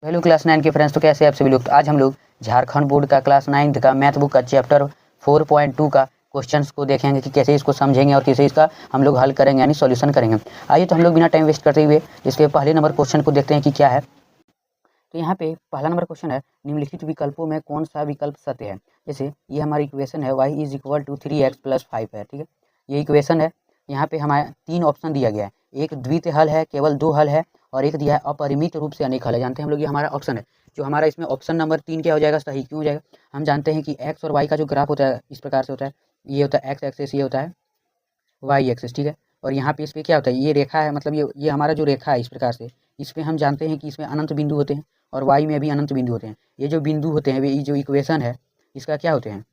Hello class 9 के friends, तो कैसे आप सभी लोग। तो आज हम लोग झारखंड बोर्ड का क्लास 9 का मैथ बुक का चैप्टर 4.2 का क्वेश्चंस को देखेंगे कि कैसे इसको समझेंगे और कैसे इसका हम लोग हल करेंगे यानी सॉल्यूशन करेंगे। आइए तो हम लोग बिना टाइम वेस्ट करते हुए इसके पहले नंबर क्वेश्चन को देखते हैं कि क्या है। तो यहाँ पे पहला नंबर क्वेश्चन है, निम्नलिखित विकल्पों में कौन सा विकल्प सत्य है। जैसे ये हमारी इक्वेशन है y = 3x + 5 है, ठीक है। ये इक्वेशन है। यहाँ पे हमारा 3 ऑप्शन दिया गया है, एक द्वितीय हल है, केवल 2 हल है और एक दिया है अपरिमित रूप से अनेक हल है। जानते हैं हम लोग ये हमारा ऑप्शन है, जो हमारा इसमें ऑप्शन नंबर 3 क्या हो जाएगा, सही क्यों हो जाएगा। हम जानते हैं कि x और y का जो ग्राफ होता है इस प्रकार से होता है, ये होता है x एक्सिस, ये होता है y एक्सिस, ठीक है। और यहाँ पे इस पर क्या होता है, ये रेखा है, मतलब ये हमारा जो रेखा है इस प्रकार से, इस पर हम जानते हैं कि इसमें अनंत बिंदु होते हैं और y में भी अनंत बिंदु होते हैं। ये जो बिंदु होते हैं, ये जो इक्वेशन है इसका क्या होते हैं,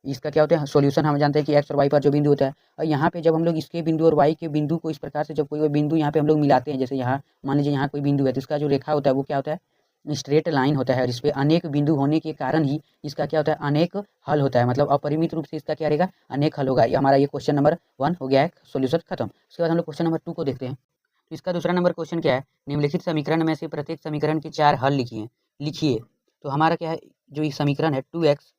इसका क्या होता है सॉल्यूशन। हम जानते हैं कि x और y पर जो बिंदु होता है, और यहाँ पे जब हम लोग इसके बिंदु और y के बिंदु को इस प्रकार से जब कोई बिंदु यहाँ पे हम लोग मिलाते हैं, जैसे यहाँ मान लीजिए यहाँ कोई बिंदु है, तो इसका जो रेखा होता है वो क्या होता है, स्ट्रेट लाइन होता है। और इस पर अनेक बिंदु होने के कारण ही इसका क्या होता है, अनेक हल होता है। मतलब अपरिमित रूप से इसका क्या रहेगा, अनेक हल होगा। ये हमारा ये क्वेश्चन नंबर 1 हो गया है, सोल्यूशन खत्म। उसके बाद हम लोग क्वेश्चन नंबर 2 को देखते हैं। तो इसका दूसरा नंबर क्वेश्चन क्या है, निम्नलिखित समीकरण में से प्रत्येक समीकरण के 4 हल लिखिए। तो हमारा क्या है, जो ये समीकरण है 2x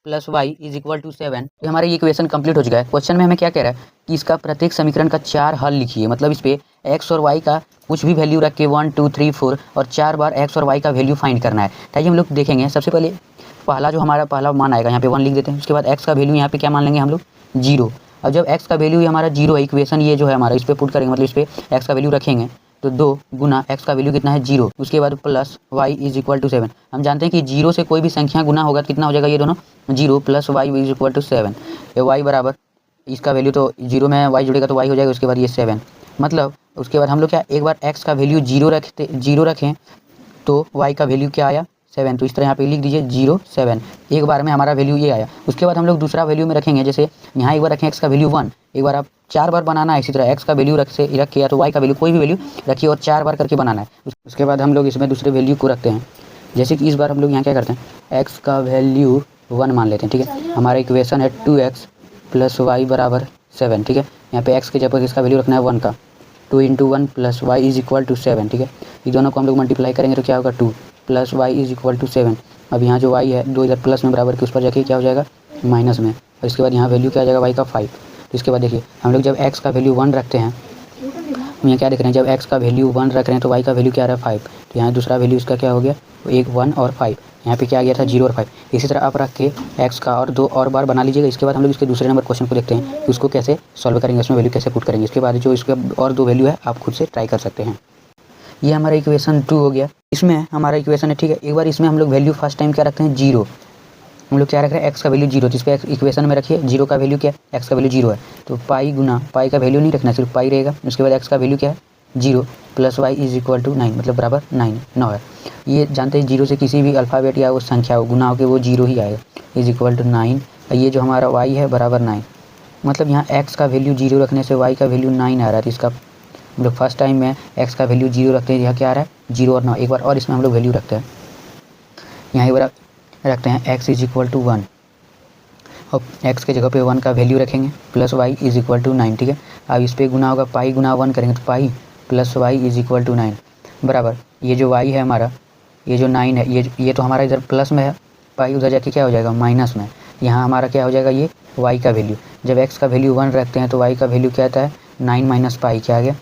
+ y = 7, तो हमारा ये इक्वेशन कंप्लीट हो चुका है। क्वेश्चन में हमें क्या कह रहा है कि इसका प्रत्येक समीकरण का 4 हल लिखिए। मतलब इस पे x और y का कुछ भी वैल्यू रख के 1 2 3 4 और 4 बार x और y का वैल्यू फाइंड करना है। ताकि हम लोग देखेंगे, सबसे पहले पहला जो हमारा पहला मान आएगा यहाँ पे 1 लिख देते हैं। उसके बाद x का वैल्यू यहाँ पे क्या मान लेंगे हम लोग, 0। अब जब x का वैल्यू हमारा 0 है, इक्वेशन ये जो है हमारा, इस पर पुट करेंगे, मतलब इस पर x का वैल्यू रखेंगे तो 2 गुना x का वैल्यू कितना है, 0। उसके बाद प्लस y = 7। हम जानते हैं कि 0 से कोई भी संख्या गुना होगा तो कितना हो जाएगा, ये दोनों 0 + y = 7। ये y बराबर इसका वैल्यू तो 0 में y जुड़ेगा तो y हो जाएगा, उसके बाद ये 7। मतलब उसके बाद हम लोग क्या, एक बार x का वैल्यू 0 रखें तो y का वैल्यू क्या आया, 7। तो इस तरह यहाँ पे लिख दीजिए 0 7, एक बार में हमारा वैल्यू ये आया। उसके बाद हम लोग दूसरा वैल्यू में रखेंगे, जैसे यहाँ एक बार रखें x का वैल्यू 1, एक बार आप 4 बार बनाना है। इसी तरह x का वैल्यू रख के या तो y का वैल्यू कोई भी वैल्यू रखिए और 4 बार करके बनाना है। उसके बाद हम लोग इसमें दूसरे वैल्यू को रखते हैं, जैसे कि इस बार हम लोग यहाँ क्या करते हैं, x का वैल्यू 1 मान लेते हैं, ठीक है। हमारा इक्वेशन है 2x + y = 7, ठीक है। यहाँ पे x के जगह इसका वैल्यू रखना है 1 का, 2 × 1 + y = 7, ठीक है। ये दोनों को हम लोग मल्टीप्लाई करेंगे तो क्या होगा, 2 + y = 7। अब यहाँ जो y है 2 इधर प्लस में बराबर के उस पर जाके क्या हो जाएगा, माइनस में। और इसके बाद यहाँ वैल्यू क्या आ जाएगा, y का 5। तो इसके बाद देखिए हम लोग जब x का वैल्यू 1 रखते हैं, हम यहाँ क्या देख रहे हैं, जब x का वैल्यू 1 रख रहे हैं तो y का वैल्यू क्या आ रहा है, 5। तो यहाँ दूसरा वैल्यू इसका क्या हो गया, 1 1 और 5। यहाँ पे क्या आ गया था, 0 और 5। इसी तरह आप रख के x का और 2 और बार बना लीजिएगा। इसके बाद हम लोग इसके दूसरे नंबर क्वेश्चन को देखते हैं कि उसको कैसे सॉल्व करेंगे, उसमें वैल्यू कैसे पुट करेंगे। इसके बाद जो इसके और 2 वैल्यू है आप खुद से ट्राई कर सकते हैं। ये हमारा इक्वेशन 2 हो गया। इसमें हमारा इक्वेशन है, ठीक है। एक बार इसमें हम लोग वैल्यू फर्स्ट टाइम क्या रखते हैं, 0। हम लोग क्या रख रहे हैं, x का वैल्यू 0, तो इस पर इक्वेशन में रखिए 0 का वैल्यू क्या है, x का वैल्यू 0 है तो पाई गुना, पाई का वैल्यू नहीं रखना, सिर्फ पाई रहेगा। उसके बाद x का वैल्यू क्या है, 0 + y = 9, मतलब बराबर 9 है। ये जानते हैं 0 से किसी भी अल्फ़ाबेट या वो संख्या हो गुना हो के वो 0 ही आएगा, = 9। ये जो हमारा y है बराबर 9, मतलब यहाँ x का वैल्यू 0 रखने से y का वैल्यू 9 आ रहा है। तो इसका हम लोग फर्स्ट टाइम में x का वैल्यू 0 रखते हैं, यहाँ क्या आ रहा है 0 और 9। एक बार और इसमें हम लोग वैल्यू रखते हैं, यहाँ एक बार रखते हैं x = 1 और x के जगह पे 1 का वैल्यू रखेंगे प्लस y = 9, ठीक है। अब इस पर गुना होगा, पाई गुना 1 करेंगे तो पाई + y = 9 बराबर ये जो y है हमारा, ये जो 9 है, ये तो हमारा इधर प्लस में है, पाई उधर जाके क्या हो जाएगा, माइनस में। यहाँ हमारा क्या हो जाएगा, ये y का वैल्यू, जब x का वैल्यू 1 रखते हैं तो y का वैल्यू क्या आता है, 9 - पाई, क्या आ गया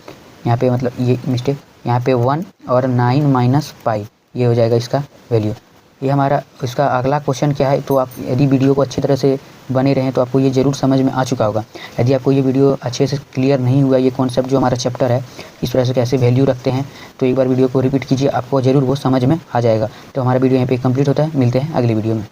यहाँ पे, मतलब ये मिस्टेक, यहाँ पे 1 और 9 - पाई, ये हो जाएगा इसका वैल्यू। ये हमारा इसका अगला क्वेश्चन क्या है। तो आप यदि वीडियो को अच्छी तरह से बने रहें तो आपको ये ज़रूर समझ में आ चुका होगा। यदि आपको ये वीडियो अच्छे से क्लियर नहीं हुआ, ये कॉन्सेप्ट जो हमारा चैप्टर है इस तरह से कैसे वैल्यू रखते हैं, तो एक बार वीडियो को रिपीट कीजिए, आपको ज़रूर वो समझ में आ जाएगा। तो हमारा वीडियो यहाँ पे कंप्लीट होता है, मिलते हैं अगली वीडियो में।